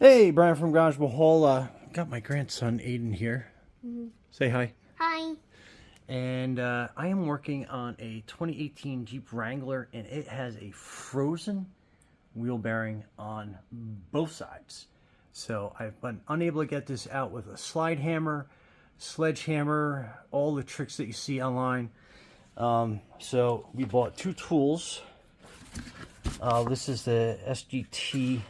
Hey, Brian from Garage Mahal. Got my grandson Aiden here. Say hi. Hi. And I am working on a 2018 Jeep Wrangler, and it has a frozen wheel bearing on both sides. So I've been unable to get this out with a slide hammer, sledgehammer, all the tricks that you see online. So we bought two tools. This is the SGT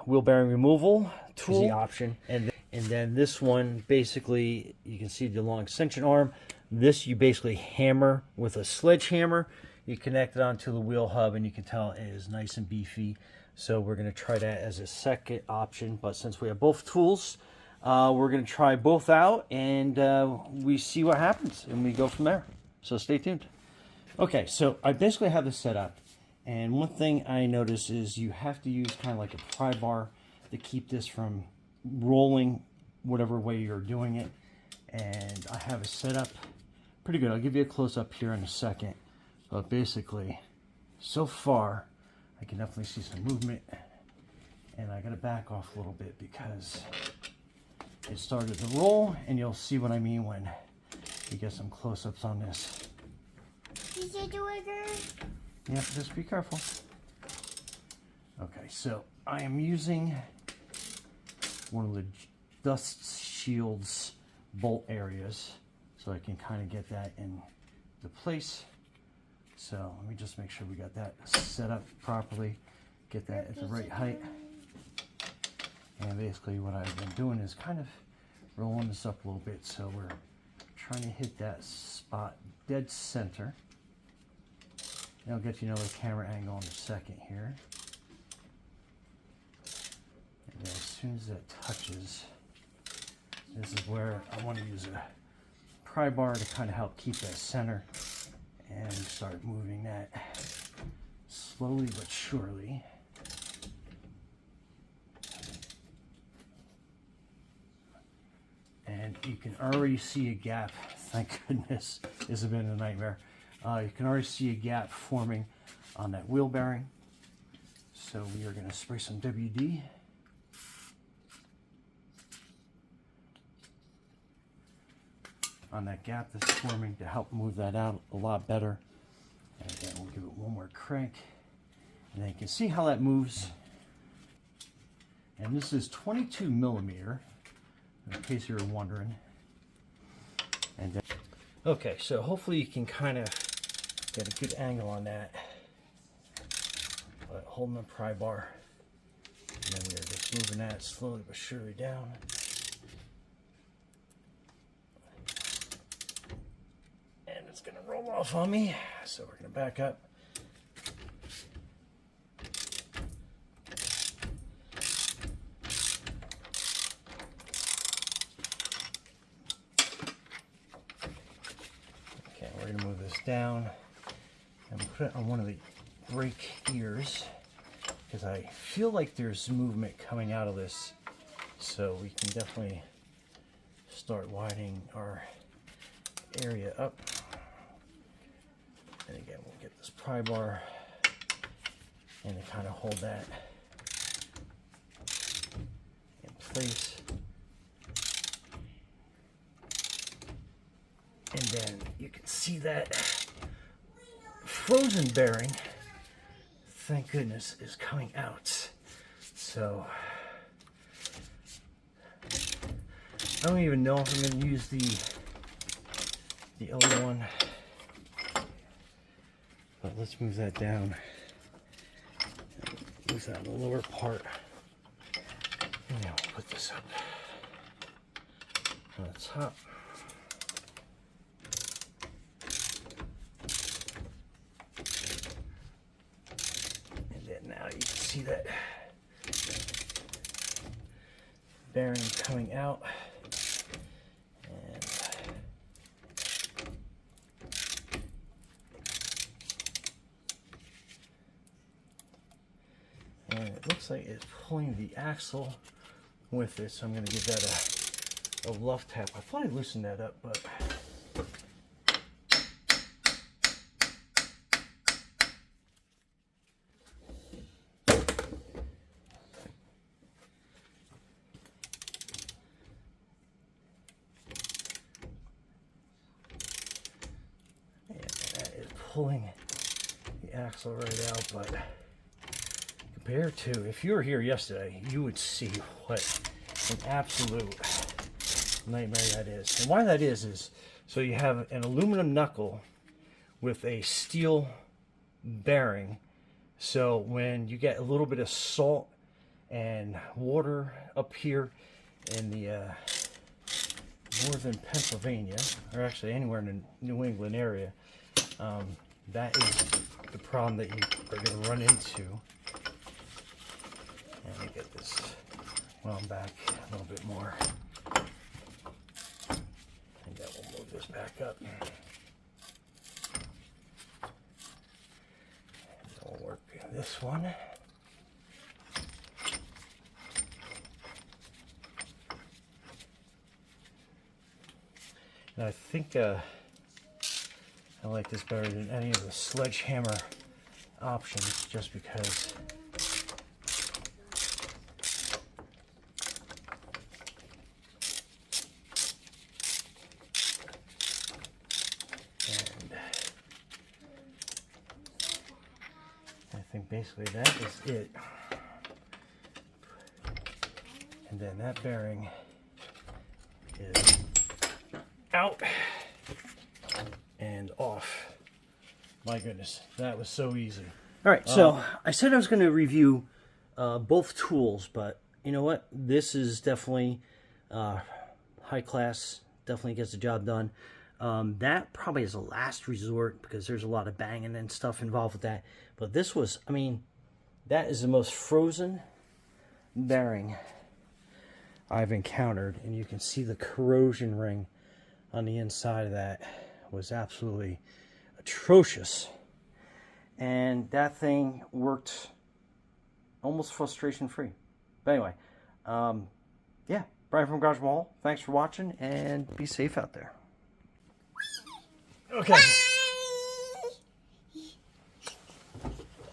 wheel bearing removal tool. Is the option. And then this one, basically, you can see the long extension arm. This you basically hammer with a sledgehammer. You connect it onto the wheel hub, and you can tell it is nice and beefy. So we're going to try that as a second option. But since we have both tools, we're going to try both out, and we see what happens, and we go from there. So stay tuned. Okay, so I basically have this set up. And one thing I notice is you have to use kind of like a pry bar to keep this from rolling whatever way you're doing it. And I have it set up pretty good. I'll give you a close-up here in a second. But basically, so far, I can definitely see some movement. And I got to back off a little bit because it started to roll. And you'll see what I mean when you get some close-ups on this. Is it doing good? Yeah, just be careful. Okay, so I am using one of the dust shields bolt areas so I can kind of get that into place. So let me just make sure we got that set up properly, get that at the right height. And basically what I've been doing is kind of rolling this up a little bit, so we're trying to hit that spot dead center. And I'll get you another camera angle in a second here. And then as soon as that touches, this is where I want to use a pry bar to kind of help keep that center and start moving that slowly but surely. And you can already see a gap. Thank goodness, this has been a nightmare. You can already see a gap forming on that wheel bearing. So we are going to spray some WD. On that gap that's forming to help move that out a lot better. And then we'll give it one more crank. And then you can see how that moves. And this is 22 millimeter, in case you were wondering. And then, okay, so hopefully you can kind of get a good angle on that. But holding the pry bar. And then we are just moving that slowly but surely down. And it's going to roll off on me. So we're going to back up. Okay, we're going to move this down and put it on one of the brake ears, because I feel like there's movement coming out of this, so we can definitely start widening our area up. And again, we'll get this pry bar and to kind of hold that in place. And then you can see that frozen bearing, thank goodness, is coming out. So I don't even know if I'm going to use the other one, but let's move that down. Move that in the lower part, and then we'll put this up on the top. Now you can see that bearing coming out, and it looks like it's pulling the axle with it, so I'm going to give that a luff tap. I thought I loosened that up, but pulling the axle right out, but compared to, if you were here yesterday, you would see what an absolute nightmare that is. And why that is so you have an aluminum knuckle with a steel bearing. So when you get a little bit of salt and water up here in the northern Pennsylvania, or actually anywhere in the New England area, that is the problem that you are going to run into. Let me get this wound back a little bit more. And then we'll move this back up. And we'll work this one. And I think I like this better than any of the sledgehammer options, just because I think basically that is it. And then that bearing is out and off. My goodness, that was so easy. All right, so I said I was going to review both tools, but you know what? This is definitely high class, definitely gets the job done. That probably is a last resort because there's a lot of banging and stuff involved with that. But this was, I mean, that is the most frozen bearing I've encountered. And you can see the corrosion ring on the inside of that was absolutely atrocious. And that thing worked almost frustration free. But anyway, yeah, Brian from Garage Mall. Thanks for watching and be safe out there. Okay.